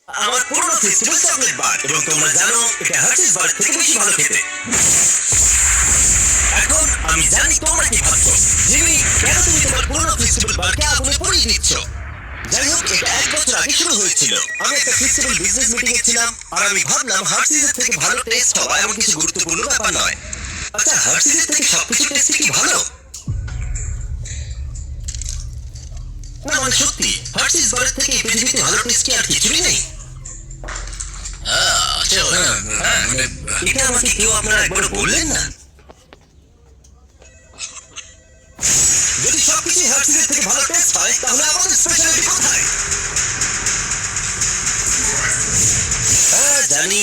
আমার পুরনো festival chocolate bar, এবং তোমরা জানো এটা হার্শিস বার থেকে বেশি ভালো খেতে। এখন আমি জানি তোমরা কি ভাবছো, জিমি কেন তুমি তোমার পুরনো ফেস্টিভ্যাল বারকে আগুনে পড়িয়ে দিচ্ছ? যাই হোক, এটা 1 বছর আগে শুরু হয়েছিল। আমি একটা ফেস্টিভ্যাল বিজনেস মিটিং এ ছিলাম, আর আমি ভাবলাম হার্শিসের থেকে ভালো টেস্ট হওয়া এমন কিছু গুরুত্বপূর্ণ ব্যাপার নয়। আচ্ছা, হার্শিসের থেকে সবকিছু টেস্টি কি ভালো? না, মানে সত্যি, হার্শিস বারের থেকে এই পৃথিবীতে ভালো টেস্টি আর কিছুই নেই। এটা আমাকে কেউ আপনারা একবার বললেন না? যদি সবকিছু হার্শিসের থেকে ভালো টেস্ট হয়, তাহলে আমাদের স্পেশালিটি কোথায়? হ্যাঁ জানি,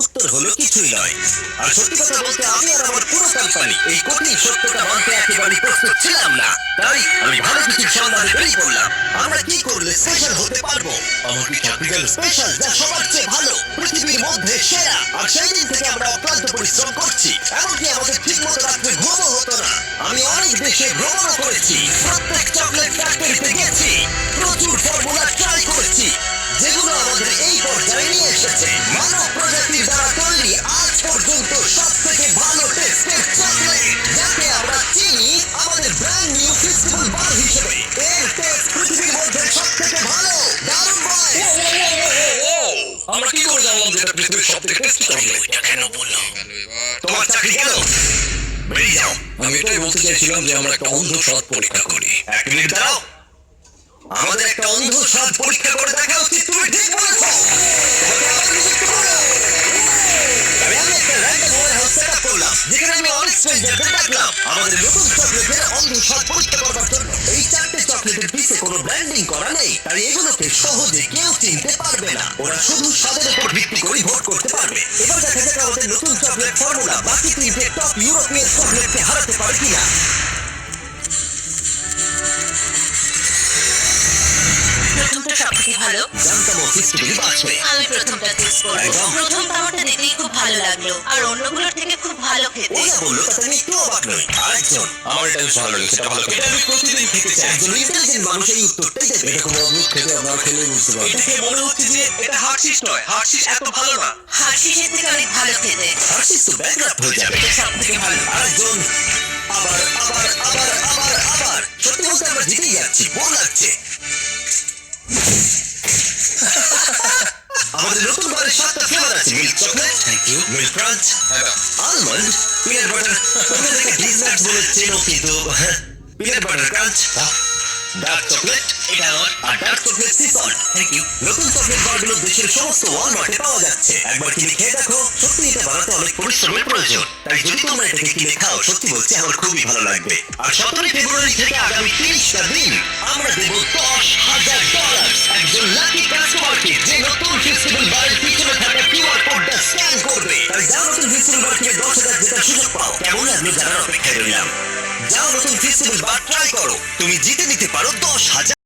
উত্তর হলো কিছুই নয়। আর সত্যি কথা বলতে, আমি আর আমার পুরো কোম্পানি এই কঠিন সত্যটা মানতে একেবারে প্রস্তুত ছিলাম না। তাই আমি ভালো কিছু সন্ধানে বেরিয়ে পড়লাম। আমরা কি করলে স্পেশাল হতে পারবো? আমাকে ক্যাপিটাল স্পেশাল, যা সবার চেয়ে ভালো, পৃথিবীর মধ্যে সেরা। আর সেই দিন থেকে আমরা অক্লান্ত পরিশ্রম করছি, এমনকি আমাদের ঠিক মতো রাত্রে ঘুমও হতো না। আমি অনেক দেশে ভ্রমণও করেছি, প্রত্যেক চকলেট ফ্যাক্টরিতে গেছি, প্রচুর ফর্মুলা ট্রাই করেছি, যেগুলো আমাদের এই পর্যায়ে নিয়ে এসেছে। মানব প্রজাতির দ্বারা তৈরি আজ পর্যন্ত সব থেকে ভালো টেস্টের চকলেট, যাকে আমরা চিনি আমাদের ব্র্যান্ড নিউ ফেস্টিভ্যাল বার হিসেবে। এর টেস্ট পৃথিবীর মধ্যে সব থেকে ভালো। দারুণ বয়! আমরা কি করে জানলাম যেটা পৃথিবীর সব থেকে টেস্টি চকলেট? এটা কেন বললাম? তোমার চাকরি গেল, বেরিয়ে যাও। আমি এটাই বলতে চাইছিলাম যে আমরা একটা অন্ধ স্বাদ পরীক্ষা করি। 1 মিনিট দাঁড়াও, আমাদের একটা অন্ধ স্বাদ পরীক্ষা করে দেখা উচিত। তুমি ঠিক বলেছো। তোমাকে আবার নিযুক্ত করো। তবে আমি একটা র্যান্ডম ওয়ারহাউস সেট আপ করলাম, যেখানে আমি অনেক স্ট্রেঞ্জারদের ডাকলাম আমাদের নতুন চকলেটের অন্ধ স্বাদ পরীক্ষা করবার জন্য। এই 4টে চকলেটের পিছে কোনো ব্র্যান্ডিং করা নেই, তাই এগুলোকে সহজে কেউ চিনতে পারবে না। ওরা শুধু স্বাদের উপর ভিত্তি করে ভোট করতে পারবে। এবার দেখা যাক আমাদের নতুন চকলেট ফর্মুলা বাকি 3টে টপ ইউরোপিয়ান চকলেটকে হারাতে পারে কিনা। প্রথমটা সবথেকে ভালো। জানতাম ও ফেস্টিভ্যালে বাঁচবে। আমি প্রথমটা টেস্ট করব। একদম। প্রথম তাওয়াটা দেখতেই খুব ভালো লাগলো, আর অন্যগুলোর থেকে খুব ভালো খেতে। ও যা বললো তাতে আমি একটু অবাক নই। আরেকজন, আমার এটা বেশ ভালো লেগেছে, এটা ভালো খেতে। এটা আমি প্রতিদিন খেতে চাই। একজন ইন্টেলিজেন্ট মানুষ এই উত্তরটাই দেবে। এটা খুব অদ্ভুত খেতে, আপনারা খেলেই বুঝতে পারবেন। দেখে মনে হচ্ছে যে এটা হার্শিস নয়, হার্শিস এত ভালো না। হার্শিসের থেকে অনেক ভালো খেতে। হার্শিস তো ব্যাকআপ হয়ে যাবে। এটা সবথেকে ভালো। আরেকজন, আবার আবার আবার আবার আবার। সত্যি বলতে আমরা জিতেই যাচ্ছি, বোর লাগছে। আমাদের নতুন বারের 7টা ফ্লেভার আছে। Milk chocolate, thank you, milk crunch, almond, peanut butter. তোমরা এটাকে ডিজনাট বলে চেনো, কিন্তু peanut butter crunch, dark chocolate, এটা আমার, আর dark chocolate sea salt, thank you. নতুন চকলেট বারগুলো দেশের সমস্ত ওয়ালমার্টে পাওয়া যাচ্ছে। একবার কিনে খেয়ে দেখো, সত্যি এটা বানাতে অনেক পরিশ্রমের প্রয়োজন। তাই যদি তোমরা এটাকে কিনে খাও, সত্যি বলছি আমার খুবই ভালো লাগবে। আর 17 ফেব্রুয়ারি থেকে আগামী 30টা দিন আমরা দেব $10,000 একজন লাকি কাস্টমারকে, যে নতুন ফেস্টিভ্যাল বারের পিছনে থাকা কিউআর কোডটা স্ক্যান করবে। তাই যাও নতুন ফেস্টিভ্যাল বার থেকে 10,000 জেতার সুযোগ পাও। কেমন লাগলো জানার অপেক্ষায় রইলাম। যাও নতুন ফেস্টিভ্যাল বার ট্রাই করো, তুমি জিতে নিতে পারো $10,000।